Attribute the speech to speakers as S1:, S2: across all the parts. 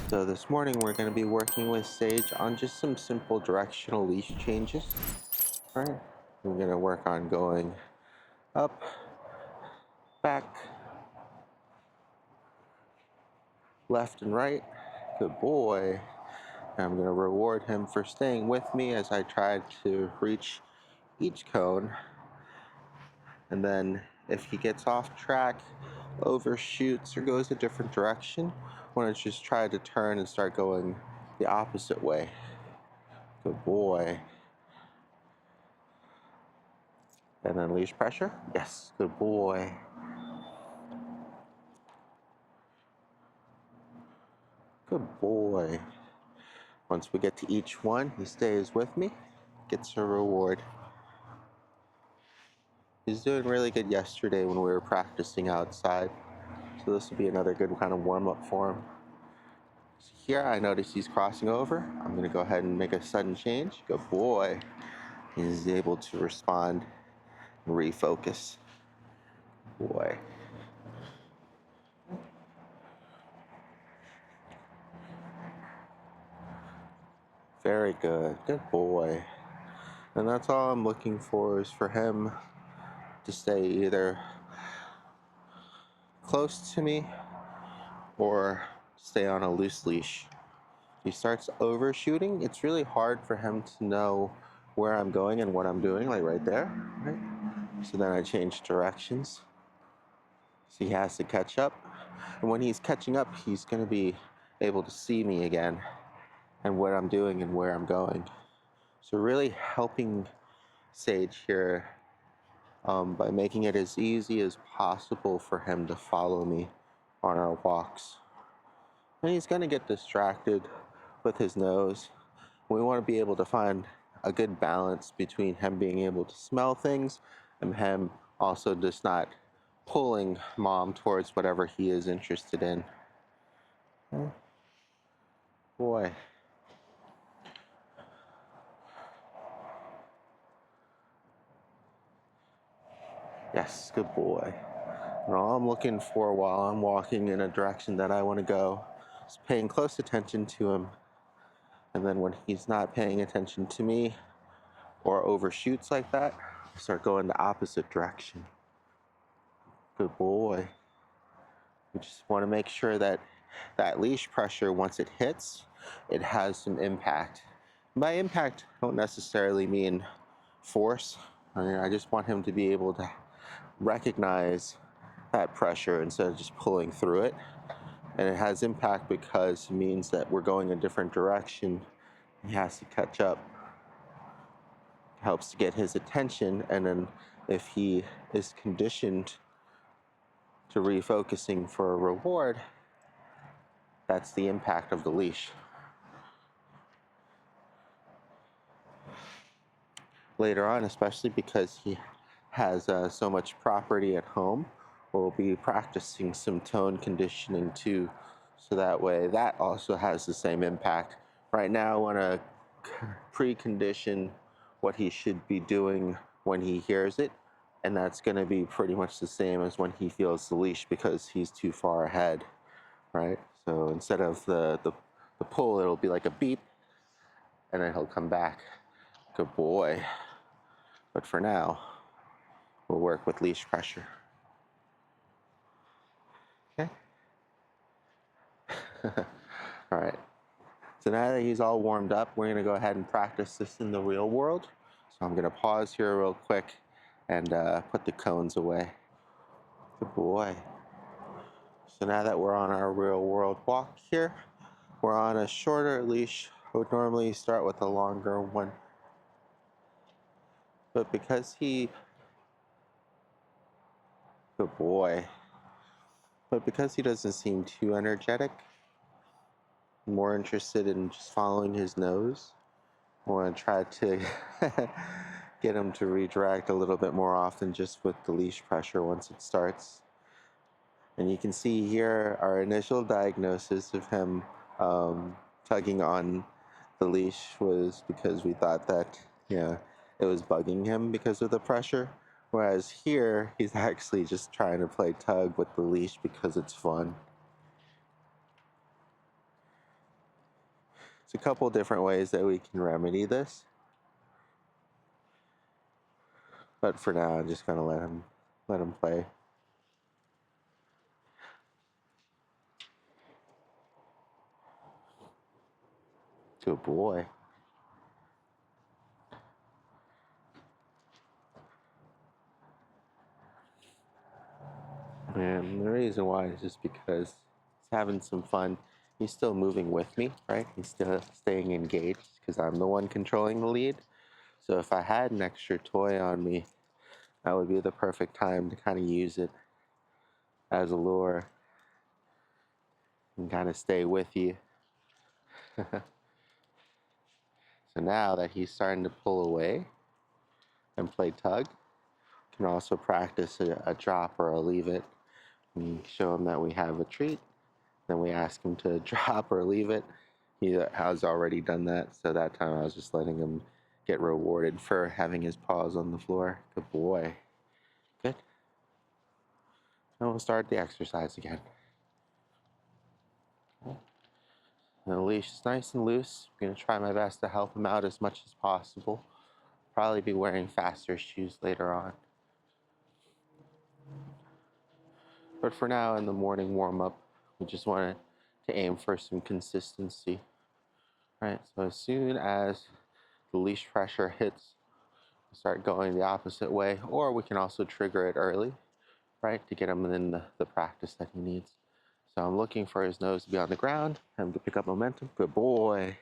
S1: So this morning we're going to be working with Sage on just some simple directional leash changes. Right? We're going to work on going up, back, left and right. Good boy. And I'm going to reward him for staying with me as I try to reach each cone. And then if he gets off track, overshoots, or goes a different direction, I want to just try to turn and start going the opposite way. Good boy. And then leash pressure. Yes, good boy. Good boy. Once we get to each one, he stays with me, gets a reward. He's doing really good yesterday when we were practicing outside, so this will be another good kind of warm-up for him. So here I notice he's crossing over. I'm going to go ahead and make a sudden change. Good boy. He's able to respond and refocus. Boy. Very good. Good boy. And that's all I'm looking for, is for him to stay either close to me or stay on a loose leash. If he starts overshooting, it's really hard for him to know where I'm going and what I'm doing, like right there, right? So then I change directions. So he has to catch up. And when he's catching up, he's going to be able to see me again and what I'm doing and where I'm going. So really helping Sage here by making it as easy as possible for him to follow me on our walks. And he's going to get distracted with his nose. We want to be able to find a good balance between him being able to smell things and him also just not pulling mom towards whatever he is interested in. Boy. Yes, good boy. And all I'm looking for while I'm walking in a direction that I want to go is paying close attention to him. And then when he's not paying attention to me or overshoots like that, I start going the opposite direction. Good boy. We just want to make sure that that leash pressure, once it hits, it has some impact. By impact, I don't necessarily mean force. I just want him to be able to recognize that pressure instead of just pulling through it. And it has impact because it means that we're going a different direction. He has to catch up. It helps to get his attention, and then if he is conditioned to refocusing for a reward, that's the impact of the leash. Later on, especially because he has so much property at home, we'll be practicing some tone conditioning too, so that way that also has the same impact. Right now I want to precondition what he should be doing when he hears it, and that's going to be pretty much the same as when he feels the leash, because he's too far ahead, right? So instead of the pull, it'll be like a beep, and then he'll come back. Good boy. But for now, we'll work with leash pressure. Okay? All right. So now that he's all warmed up, we're going to go ahead and practice this in the real world. So I'm going to pause here real quick and put the cones away. Good boy. So now that we're on our real world walk here, we're on a shorter leash. I would normally start with a longer one. But because good boy. But because he doesn't seem too energetic, I'm more interested in just following his nose. I want to try to get him to redirect a little bit more often just with the leash pressure once it starts. And you can see here our initial diagnosis of him tugging on the leash was because we thought that, it was bugging him because of the pressure. Whereas here, he's actually just trying to play tug with the leash because it's fun. There's a couple different ways that we can remedy this. But for now, I'm just gonna let him play. Good boy. And the reason why is just because he's having some fun. He's still moving with me, right? He's still staying engaged because I'm the one controlling the lead. So if I had an extra toy on me, that would be the perfect time to kind of use it as a lure and kind of stay with you. So now that he's starting to pull away and play tug, you can also practice a drop or a leave it. We show him that we have a treat, then we ask him to drop or leave it. He has already done that, so that time I was just letting him get rewarded for having his paws on the floor. Good boy. Good. Now we'll start the exercise again. The leash is nice and loose. I'm going to try my best to help him out as much as possible. Probably be wearing faster shoes later on. But for now, in the morning warm-up, we just want to aim for some consistency. Right, so as soon as the leash pressure hits, start going the opposite way, or we can also trigger it early, right, to get him in the practice that he needs. So I'm looking for his nose to be on the ground, him to pick up momentum. Good boy.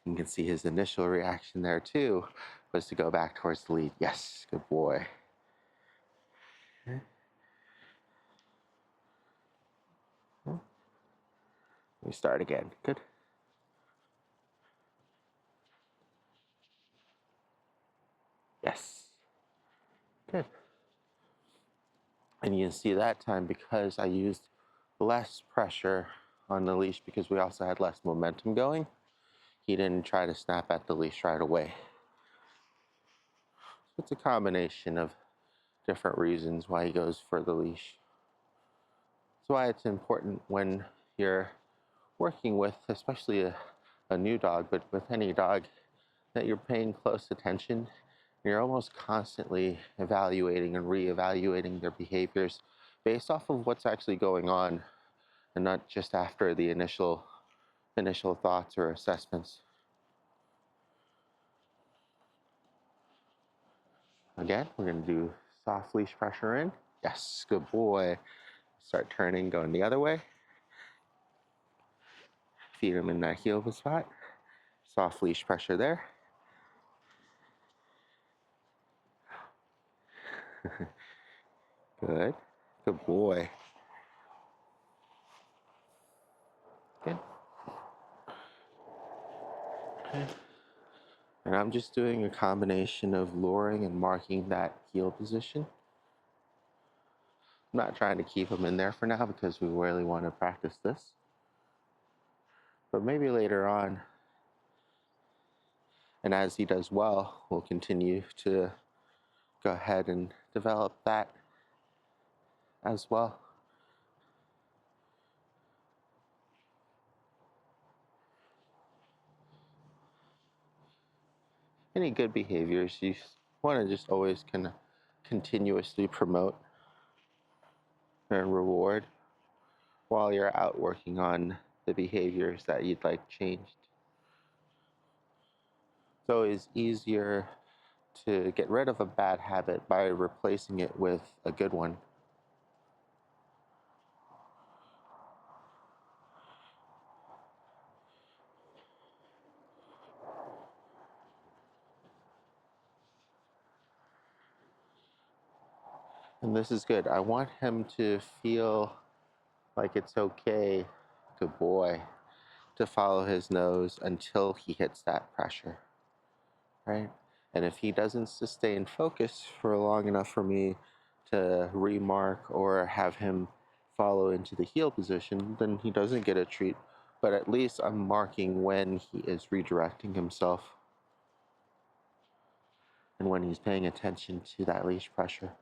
S1: You can see his initial reaction there too was to go back towards the lead. Yes, good boy. Okay. We start again. Good. Yes. Good. And you can see that time because I used less pressure on the leash because we also had less momentum going. He didn't try to snap at the leash right away. So it's a combination of different reasons why he goes for the leash. That's why it's important when you're working with, especially a new dog, but with any dog, that you're paying close attention. You're almost constantly evaluating and reevaluating their behaviors based off of what's actually going on and not just after the initial thoughts or assessments. Again, we're going to do soft leash pressure in. Yes, good boy. Start turning, going the other way. Feed him in that heel spot. Soft leash pressure there. Good. Good boy. Good. Okay. And I'm just doing a combination of luring and marking that heel position. I'm not trying to keep him in there for now because we really want to practice this. But maybe later on, and as he does well, we'll continue to go ahead and develop that as well. Any good behaviors you want to just always kind of continuously promote and reward while you're out working on the behaviors that you'd like changed. It's always easier to get rid of a bad habit by replacing it with a good one. And this is good. I want him to feel like it's okay, good boy, to follow his nose until he hits that pressure, right? And if he doesn't sustain focus for long enough for me to remark or have him follow into the heel position, then he doesn't get a treat. But at least I'm marking when he is redirecting himself and when he's paying attention to that leash pressure.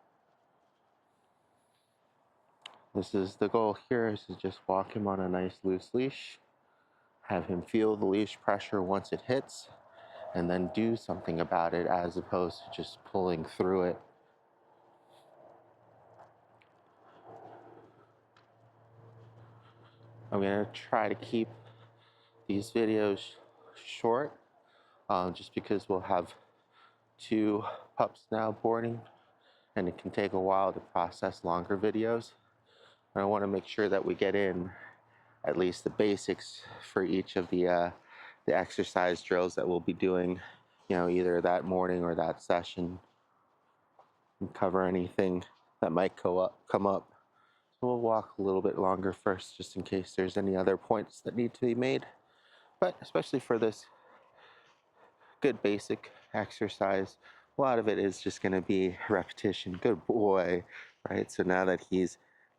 S1: This is the goal here, is to just walk him on a nice loose leash, have him feel the leash pressure once it hits, and then do something about it as opposed to just pulling through it. I'm going to try to keep these videos short, just because we'll have 2 pups now boarding, and it can take a while to process longer videos. And I want to make sure that we get in at least the basics for each of the exercise drills that we'll be doing, either that morning or that session, and cover anything that might come up. So we'll walk a little bit longer first, just in case there's any other points that need to be made. But especially for this good basic exercise, a lot of it is just going to be repetition. Good boy, right? So now that he's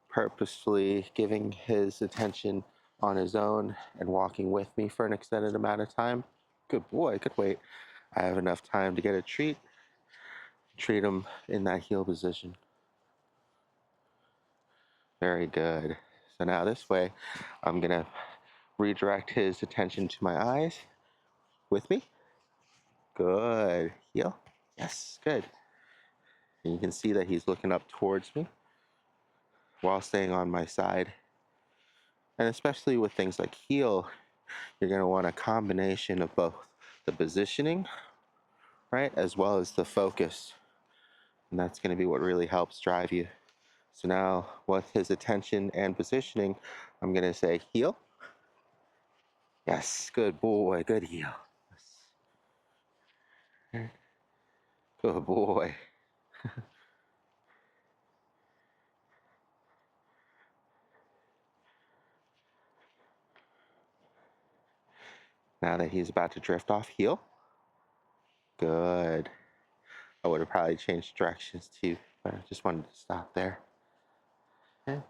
S1: purposefully giving his attention on his own and walking with me for an extended amount of time, good boy, good wait. I have enough time to get a treat him in that heel position. Very good. So now this way, I'm gonna redirect his attention to my eyes. With me. Good. Heel. Yes, good. And you can see that he's looking up towards me while staying on my side. And especially with things like heel, you're gonna want a combination of both the positioning, right, as well as the focus. And that's gonna be what really helps drive you. So now with his attention and positioning, I'm gonna say heel. Yes, good boy, good heel. Yes. Good boy. Now that he's about to drift off, heel. Good. I would have probably changed directions too, but I just wanted to stop there. Okay.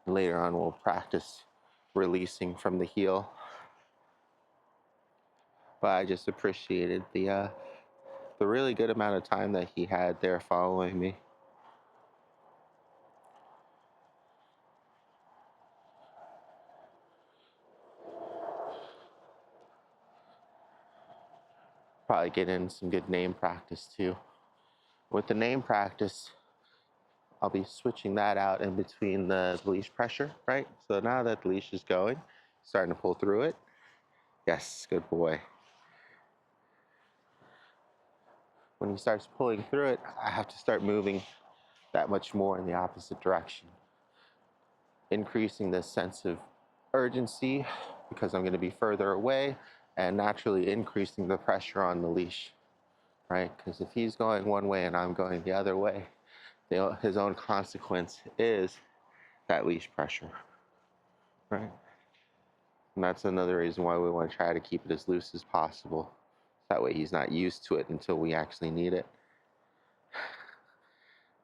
S1: Later on, we'll practice releasing from the heel. But I just appreciated the really good amount of time that he had there following me. Probably get in some good name practice too. With the name practice, I'll be switching that out in between the leash pressure, right? So now that the leash is going, starting to pull through it. Yes, good boy. When he starts pulling through it, I have to start moving that much more in the opposite direction, increasing this sense of urgency because I'm going to be further away, and naturally increasing the pressure on the leash, right? Because if he's going one way and I'm going the other way, his own consequence is that leash pressure, right? And that's another reason why we want to try to keep it as loose as possible. That way he's not used to it until we actually need it.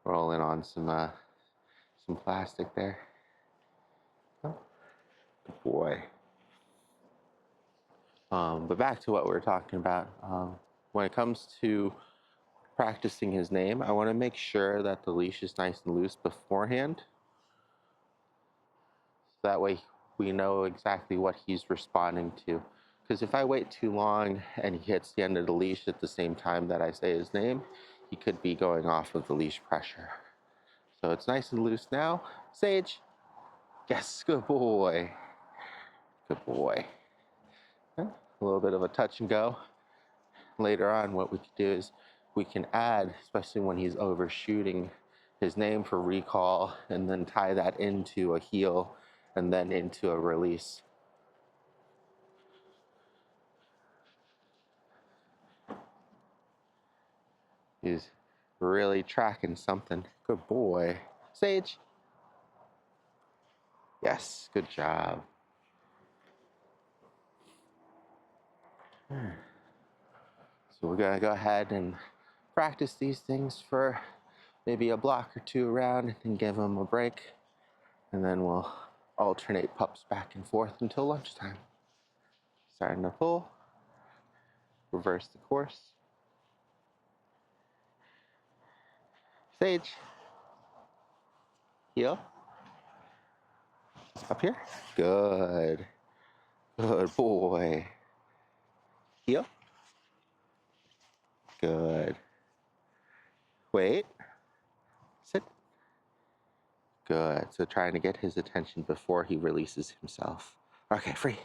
S1: Rolling on some plastic there. Oh, good boy. But back to what we were talking about. When it comes to practicing his name, I want to make sure that the leash is nice and loose beforehand. So that way we know exactly what he's responding to. Because if I wait too long and he hits the end of the leash at the same time that I say his name, he could be going off of the leash pressure. So it's nice and loose now. Sage. Yes, good boy. Good boy. A little bit of a touch and go. Later on, what we could do is we can add, especially when he's overshooting, his name for recall, and then tie that into a heel and then into a release. He's really tracking something. Good boy. Sage. Yes, good job. So we're gonna go ahead and practice these things for maybe a block or two around and give them a break. And then we'll alternate pups back and forth until lunchtime. Starting to pull. Reverse the course. Sage. Heel. Up here. Good. Good boy. Heel. Good. Wait. Sit. Good. So trying to get his attention before he releases himself. Okay, free.